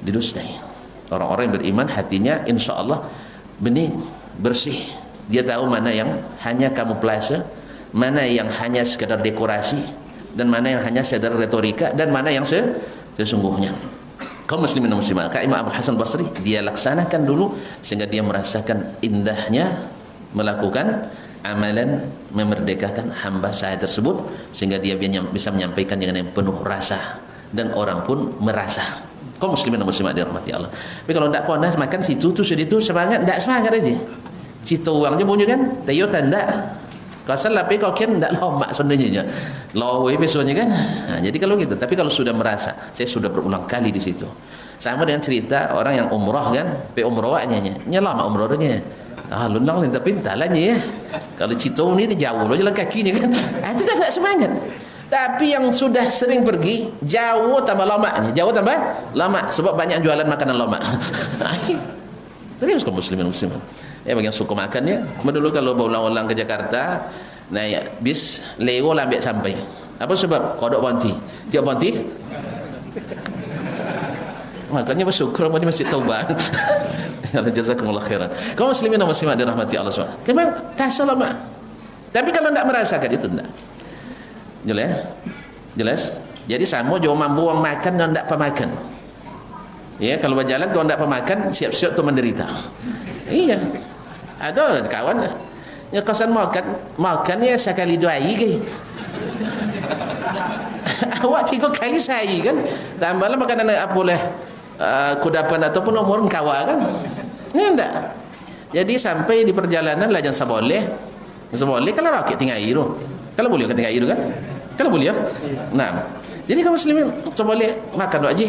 didustai. Orang-orang yang beriman hatinya insya Allah bening, bersih. Dia tahu mana yang hanya kamuflase, mana yang hanya sekadar dekorasi, dan mana yang hanya sekadar retorika, dan mana yang sesungguhnya. Kaum muslimin dan muslimat, Kak Imam Abu Hasan Basri, dia laksanakan dulu sehingga dia merasakan indahnya melakukan amalan memerdekakan hamba saya tersebut, sehingga dia bisa menyampaikan dengan yang penuh rasa dan orang pun merasa. Kaum muslimin dan muslimat dirahmati Allah. Tapi kalau tidak panas makan situ tu seditu semangat, tidak semangat aja. Cita orang je bunyi kan, tayo tanda. Kalau salah tapi kau kan tidak lomak sebenarnya. Lawe besoknya kan. Jadi kalau gitu, tapi kalau sudah merasa, saya sudah berulang kali di situ. Sama dengan cerita orang yang umrah kan, pe umrahnya nyelama umrahnya. Lundang tapi entalanya ya. Kalau cita ni dia jauh loh jalan kakinya kan. Itu tak semangat. Tapi yang sudah sering pergi, jauh tambah lama ni, jauh tambah lama sebab banyak jualan makanan lama. Terus kaum muslimin muslimat. Bagi yang suka makannya, dulu kalau berulang-ulang ke Jakarta naik bis lego lah ambil sampai. Apa sebab? Kodok bonti. Tiap bonti makanya bersyukur apa di Masjid Taubah. Allah jazakumullah khairan. Kaum muslimin dan muslimat dirahmati Allah SWT. Memang tak lama. Tapi kalau tidak merasakan itu tidak. Jelas? Jelas? Jadi sama jauh mampu orang makan dan tidak pemakan. Ya, kalau berjalan kalau tidak pemakan siap-siap tu menderita. Iya. Ada kawan ya kosan makan ya sekali 2 hari ke. Awak 3 kali sehari kan. Tambahlah makanan apa boleh kudapan ataupun umur kawan kan. Ya enggak. Jadi sampai di perjalanan lah jangan seboleh. Seboleh kalau rakit tinggal air tu. Kalau boleh tinggal air kan? Kalau boleh ya. Nah. Jadi kaum muslimin coba boleh makan dulu aja.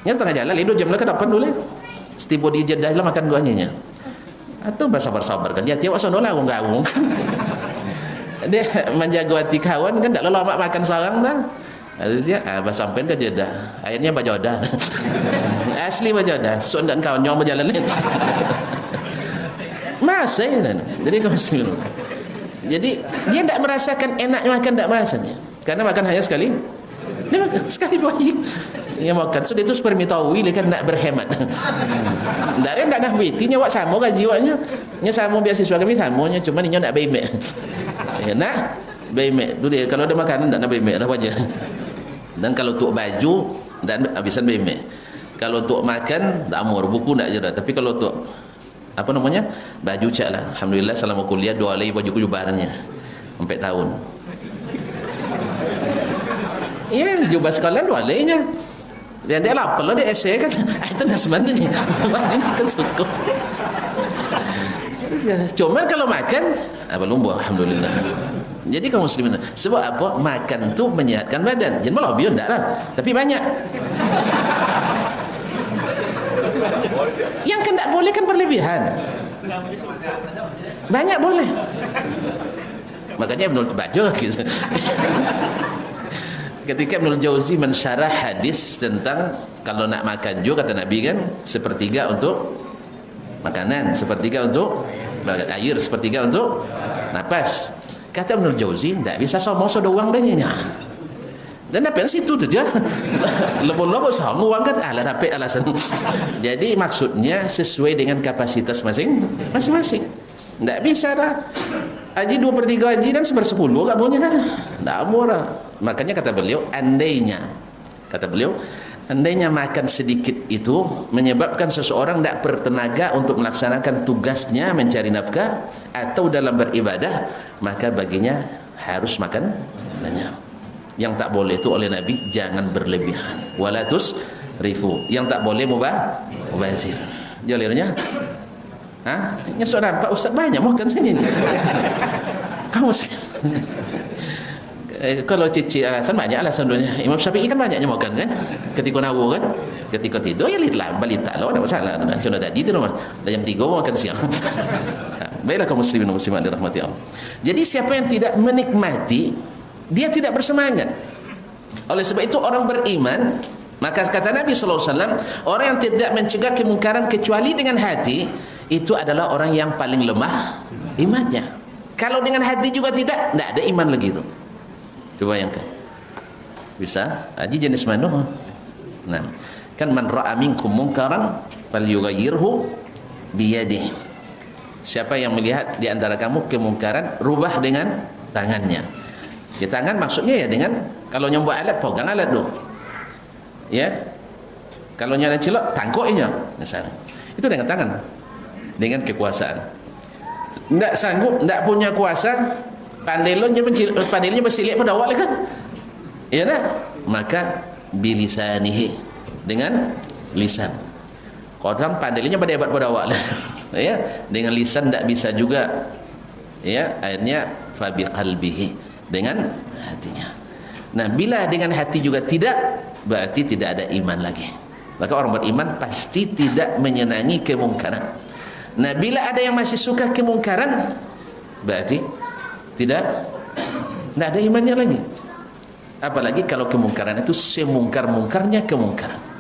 Nya setengah jalan 2 jam lah ke depan dulu. Setiba di Jeddah lah makan duanya. Atau bersabar-sabar kan dia tiap sono lah gaung-gaung kan. Dia menjaga hati kawan kan tak lama makan sarang dah. Dia sampai ke Jeddah akhirnya bajodah. Asli bajodah Sun dan kawan yang berjalan lain. Masih kan. Jadi kaum muslimin. Jadi dia tak merasakan enaknya makan, tak merasanya. Karena makan hanya sekali. Dia makan sekali 2 hari. Dia makan sudah itu spermi tawi kan nak berhemat. Dari nak nak biti nyawa sama gaji waknya. Nya sama beasiswa kami samanya cuma nya nak bemek. Ya nak bemek. Tu dia kalau ada makanan nak bemek dah aja. Dan kalau untuk baju dan habisan bemek. Kalau untuk makan dak amur buku nak je dah. Tapi kalau untuk apa namanya? Baju cak lah. Alhamdulillah selama kuliah 2 lagi baju kujubarannya. Sampai tahun. Ya, jubah sekolah 2 laginya. Dia lapar lah dia essay kan. Itu nak sebenarnya. Dia kan cukup. Cuma kalau makan belum buah alhamdulillah. Jadi kaum muslimin sebab apa? Makan tu menyehatkan badan. Jangan melobby enggak lah. Tapi banyak. Yang kan tak boleh kan berlebihan. Banyak boleh. Makanya Ibnu baca gitu. Ketika Ibnu Jauzi mensyarah hadis tentang kalau nak makan juga kata Nabi kan sepertiga untuk makanan, sepertiga untuk air, sepertiga untuk napas. Kata Ibnu Jauzi tak bisa sama uang dannya. Dan apa situ tu dia. Lebih-lebih sama uang kan lah dapat alasan. Jadi maksudnya sesuai dengan kapasitas masing-masing. Tak bisa dah. Haji 2/3 haji dan 1/10 tak boleh kan. Tak boleh. Makanya kata beliau andainya makan sedikit itu menyebabkan seseorang tak bertenaga untuk melaksanakan tugasnya mencari nafkah atau dalam beribadah, maka baginya harus makan banyak. Yang tak boleh itu oleh Nabi jangan berlebihan. Walatus rifu. Yang tak boleh mubazir. Jalirnya Nya sudah nampak ustaz banyak makan saja ni. Kamu kalau cici alasan banyak alasan dunia. Imam Syafi'i kan banyaknya makan kan. Ketika nawu kan, ketika tidur ya litlah balita lah, ada masalah. Contoh tadi tu rumah jam 3 makan siang. Baiklah kaum muslimin dan muslimat dirahmati Allah. Jadi siapa yang tidak menikmati, dia tidak bersemangat. Oleh sebab itu orang beriman, maka kata Nabi sallallahu alaihi wasallam, orang yang tidak mencegah kemungkaran kecuali dengan hati, itu adalah orang yang paling lemah imannya. Kalau dengan hati juga tidak ada iman lagi itu. Coba bayangkan. Bisa? Haji jenis mana? Nah, kan man ra'a minkum munkaran falyughayyirhu biyadihi. Siapa yang melihat di antara kamu kemungkaran, rubah dengan tangannya. Di tangan maksudnya ya dengan, kalau nyambut alat, pegang alat dulu. Ya. Kalau nyala cilok, tangkuknya misalnya. Itu dengan tangan. Dengan kekuasaan. Tidak sanggup, tidak punya kuasa, pandainya bersilik pada awal kan? Ya dah. Maka bilisanihi, dengan lisan. Kodam pandainya pada hebat pada awal. Ya, dengan lisan tidak bisa juga. Ya, akhirnya fabi qalbihi, dengan hatinya. Nah, bila dengan hati juga tidak, berarti tidak ada iman lagi. Maka orang beriman pasti tidak menyenangi kemungkaran. Nah, bila ada yang masih suka kemungkaran, berarti tidak ada imannya lagi. Apalagi kalau kemungkaran itu semungkar-mungkarnya kemungkaran.